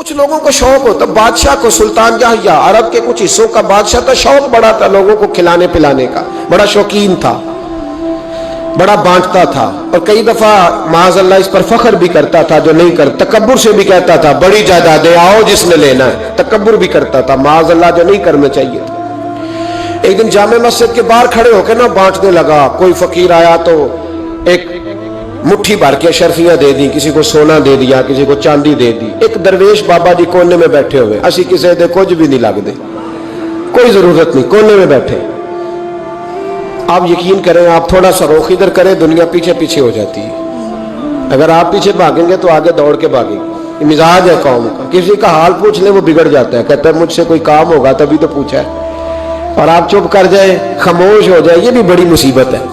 کچھ لوگوں کو شوق ہوتا، بادشاہ کو سلطان جہاں یا عرب کے کچھ حصوں کا بادشاہ تھا، شوق بڑا تھا لوگوں کو کھلانے پلانے کا، بڑا شوقین تھا، بڑا بانٹتا تھا، اور کئی دفعہ معاذ اللہ اس پر فخر بھی کرتا تھا جو نہیں کرتا، تکبر سے بھی کہتا تھا بڑی جائیدادیں آؤ جس نے لینا ہے، تکبر بھی کرتا تھا معاذ اللہ جو نہیں کرنا چاہیے تھا۔ ایک دن جامع مسجد کے باہر کھڑے ہو کے نا بانٹنے لگا، کوئی فقیر آیا تو ایک مٹھی بھر کے اشرفیاں دے دی، کسی کو سونا دے دیا، کسی کو چاندی دے دی۔ ایک درویش بابا جی کونے میں بیٹھے ہوئے، اسی کسی دے کچھ بھی نہیں لگ دے، کوئی ضرورت نہیں، کونے میں بیٹھے۔ آپ یقین کریں، آپ تھوڑا سا رخ ادھر کریں، دنیا پیچھے پیچھے ہو جاتی ہے۔ اگر آپ پیچھے بھاگیں گے تو آگے دوڑ کے بھاگیں گے۔ یہ مزاج ہے قوم کا، کسی کا حال پوچھ لیں وہ بگڑ جاتا ہے، کہتا ہے مجھ سے کوئی کام ہوگا تبھی تو پوچھا ہے، اور آپ چپ کر جائیں، خاموش ہو جائیں، یہ بھی بڑی مصیبت ہے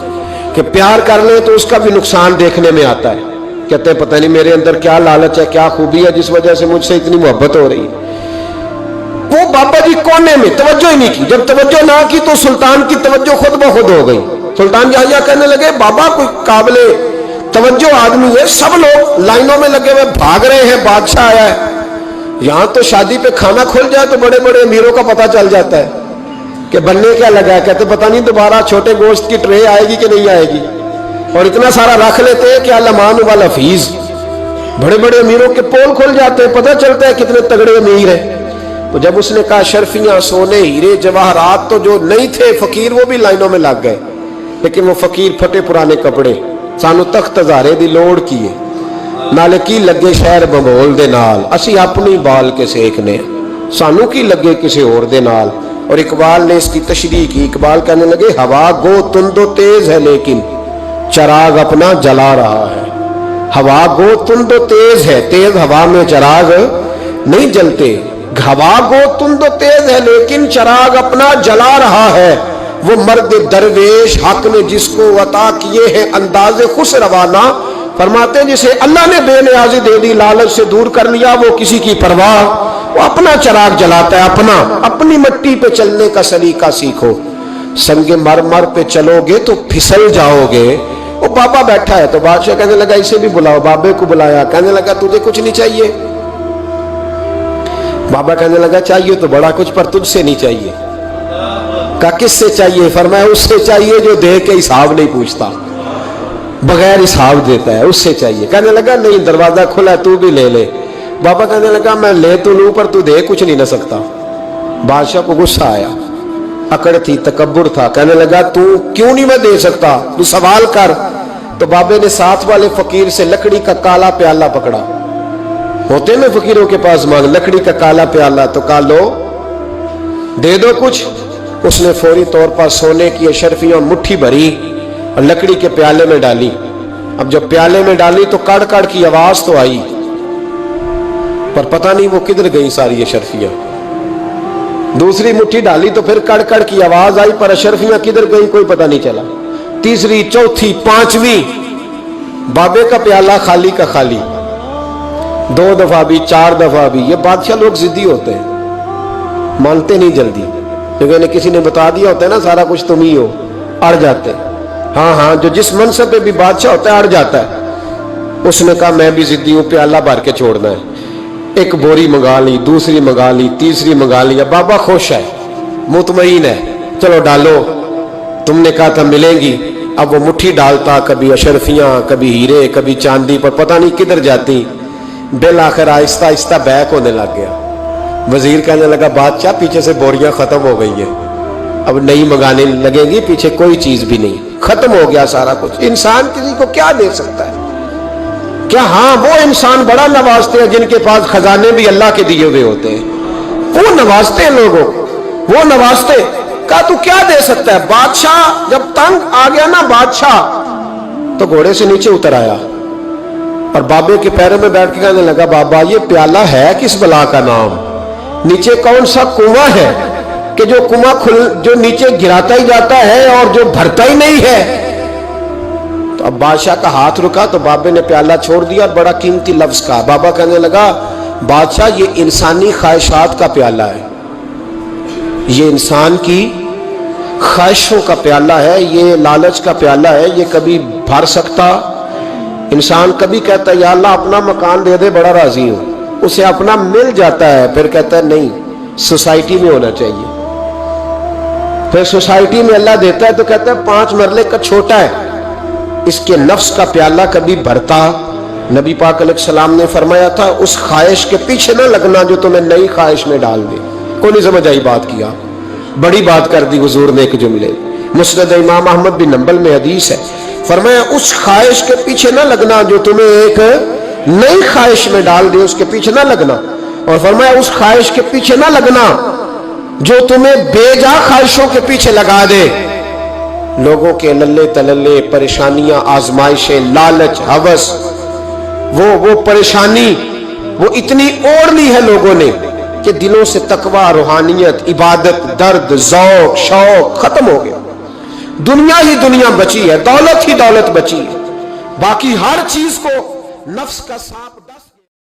کہ پیار کر لیں تو اس کا بھی نقصان دیکھنے میں آتا ہے۔ کہتے ہیں پتہ نہیں میرے اندر کیا لالچ ہے، کیا خوبی ہے جس وجہ سے مجھ سے اتنی محبت ہو رہی ہے۔ وہ بابا جی کونے میں توجہ ہی نہیں کی، جب توجہ نہ کی تو سلطان کی توجہ خود بخود ہو گئی۔ سلطان جہاں کہنے لگے بابا کوئی قابل توجہ آدمی ہے، سب لوگ لائنوں میں لگے ہوئے بھاگ رہے ہیں، بادشاہ آیا ہے۔ یہاں تو شادی پہ کھانا کھل جائے تو بڑے بڑے امیروں کا پتہ چل جاتا ہے کہ بننے کیا لگا ہے، کہتے پتہ نہیں دوبارہ چھوٹے گوشت کی ٹرے آئے گی کہ نہیں آئے گی، اور اتنا سارا رکھ لیتے ہیں کہ المان والحفیظ، بڑے بڑے امیروں کے پول کھل جاتے ہیں، پتہ چلتا ہے کتنے تگڑے امیر ہیں۔ تو جب اس نے کہا شرفیاں، سونے، ہیرے، جواہرات، تو جو نہیں تھے فقیر وہ بھی لائنوں میں لگ گئے، لیکن وہ فقیر پھٹے پرانے کپڑے، سانو تخت ہزارے دی لوڑ کیے، نالے کی لگے شہر بمول دے نال، اسی اپنی بال کے سیکھنے، سانو کی لگے کسی اور دے نال۔ اور اقبال نے اس کی تشریح کی، اقبال کہنے لگے ہوا گو تند و تیز ہے لیکن چراغ اپنا جلا رہا ہے۔ ہوا گو تند و تیز ہے، تیز ہوا میں چراغ نہیں جلتے، ہوا گو تند و تیز ہے لیکن چراغ اپنا جلا رہا ہے۔ وہ مرد درویش حق نے جس کو عطا کیے ہیں انداز خوش روانہ، فرماتے جسے اللہ نے بے نیازی دے دی، لالچ سے دور کر لیا، وہ کسی کی پرواہ، وہ اپنا چراغ جلاتا ہے، اپنی مٹی پہ چلنے کا سلیقہ سیکھو، سنگ مرمر پہ چلو گے تو پھسل جاؤ گے۔ وہ بابا بیٹھا ہے تو بادشاہ کہنے لگا اسے بھی بلاؤ، بابے کو بلایا، کہنے لگا تجھے کچھ نہیں چاہیے؟ بابا کہنے لگا چاہیے تو بڑا کچھ، پر تجھ سے نہیں چاہیے۔ کہا کس سے چاہیے؟ فرمایا اس سے چاہیے جو دے کے حساب نہیں پوچھتا، بغیر حساب دیتا ہے، اس سے چاہیے۔ کہنے لگا نہیں، دروازہ کھلا ہے، تو بھی لے لے۔ بابا کہنے لگا میں لے تو لوں پر تو دے کچھ نہیں نہ سکتا۔ بادشاہ کو غصہ آیا، اکڑ تھی، تکبر تھا، کہنے لگا تو کیوں نہیں میں دے سکتا، تو سوال کر۔ تو بابے نے ساتھ والے فقیر سے لکڑی کا کالا پیالہ پکڑا، ہوتے میں فقیروں کے پاس مانگ، لکڑی کا کالا پیالہ، تو کہا لو دے دو کچھ۔ اس نے فوری طور پر سونے کی اشرفیاں مٹھی بھری اور لکڑی کے پیالے میں ڈالی۔ اب جب پیالے میں ڈالی تو کڑ کڑ کی آواز تو آئی، پر پتہ نہیں وہ کدھر گئی ساری اشرفیاں۔ دوسری مٹھی ڈالی تو پھر کڑ کڑ کی آواز آئی، پر اشرفیاں کدھر گئی کوئی پتہ نہیں چلا۔ تیسری، چوتھی، پانچویں، بابے کا پیالہ خالی کا خالی، 2 دفعہ بھی، 4 دفعہ بھی۔ یہ بادشاہ لوگ ضدی ہوتے ہیں، مانتے نہیں جلدی، کیونکہ کسی نے بتا دیا ہوتا ہے نا سارا کچھ تم ہی ہو، اڑ جاتے۔ ہاں جو جس منصب پہ بھی بادشاہ ہوتا ہے اڑ جاتا ہے۔ اس نے کہا میں بھی ضدی ہوں، پیالہ بھر کے چھوڑنا ہے۔ ایک بوری منگا لی، دوسری منگا لی، تیسری منگا لی۔ بابا خوش ہے، مطمئن ہے، چلو ڈالو، تم نے کہا تھا ملیں گی۔ اب وہ مٹھی ڈالتا، کبھی اشرفیاں، کبھی ہیرے، کبھی چاندی، پر پتہ نہیں کدھر جاتی۔ بالآخر آہستہ آہستہ بیک ہونے لگ گیا۔ وزیر کہنے لگا بادشاہ پیچھے سے بوریاں ختم ہو گئی ہیں، اب نئی منگانے لگے گی، پیچھے کوئی چیز بھی نہیں، ختم ہو گیا سارا کچھ۔ انسان کسی کو کیا دے سکتا ہے؟ کیا ہاں وہ انسان بڑا نوازتے ہیں جن کے پاس خزانے بھی اللہ کے دیے ہوئے ہوتے ہیں، وہ نوازتے ہیں لوگوں کو، وہ نوازتے۔ کہا تو کیا دے سکتا ہے؟ بادشاہ جب تنگ آ گیا نا بادشاہ، تو گھوڑے سے نیچے اتر آیا اور بابے کے پیروں میں بیٹھ کے کہنے لگا بابا یہ پیالہ ہے کس بلا کا نام؟ نیچے کون سا کنواں ہے کہ جو کنواں جو نیچے گراتا ہی جاتا ہے اور جو بھرتا ہی نہیں ہے؟ تو اب بادشاہ کا ہاتھ رکا تو بابے نے پیالہ چھوڑ دیا اور بڑا قیمتی لفظ کہا۔ بابا کہنے لگا بادشاہ یہ انسانی خواہشات کا پیالہ ہے، یہ انسان کی خواہشوں کا پیالہ ہے، یہ لالچ کا پیالہ ہے، یہ کبھی بھر سکتا۔ انسان کبھی کہتا ہے یا اللہ اپنا مکان دے دے بڑا راضی ہوں، اسے اپنا مل جاتا ہے، پھر کہتا ہے نہیں سوسائٹی میں ہونا چاہیے، پھر سوسائٹی میں اللہ دیتا ہے تو کہتا ہے 5 مرلے کا چھوٹا ہے، اس کے نفس کا پیالہ کبھی بھرتا؟ نبی پاک علیہ السلام نے فرمایا تھا اس خواہش کے پیچھے نہ لگنا جو تمہیں نئی خواہش میں ڈال دے۔ کوئی نہیں سمجھ آئی بات کیا؟ بڑی بات کر دی حضور نے ایک جملے۔ مسند امام احمد بن حنبل میں حدیث ہے، فرمایا اس خواہش کے پیچھے نہ لگنا جو تمہیں ایک نئی خواہش میں ڈال دے، اس کے پیچھے نہ لگنا، اور فرمایا اس خواہش کے پیچھے نہ لگنا جو تمہیں بے جا خواہشوں کے پیچھے لگا دے۔ لوگوں کے للے تللے، پریشانیاں، آزمائشیں، لالچ، ہوس، وہ پریشانی وہ اتنی اوڑھ لی ہے لوگوں نے کہ دلوں سے تقوی، روحانیت، عبادت، درد، ذوق، شوق ختم ہو گیا۔ دنیا ہی دنیا بچی ہے، دولت ہی دولت بچی ہے، باقی ہر چیز کو نفس کا ساتھ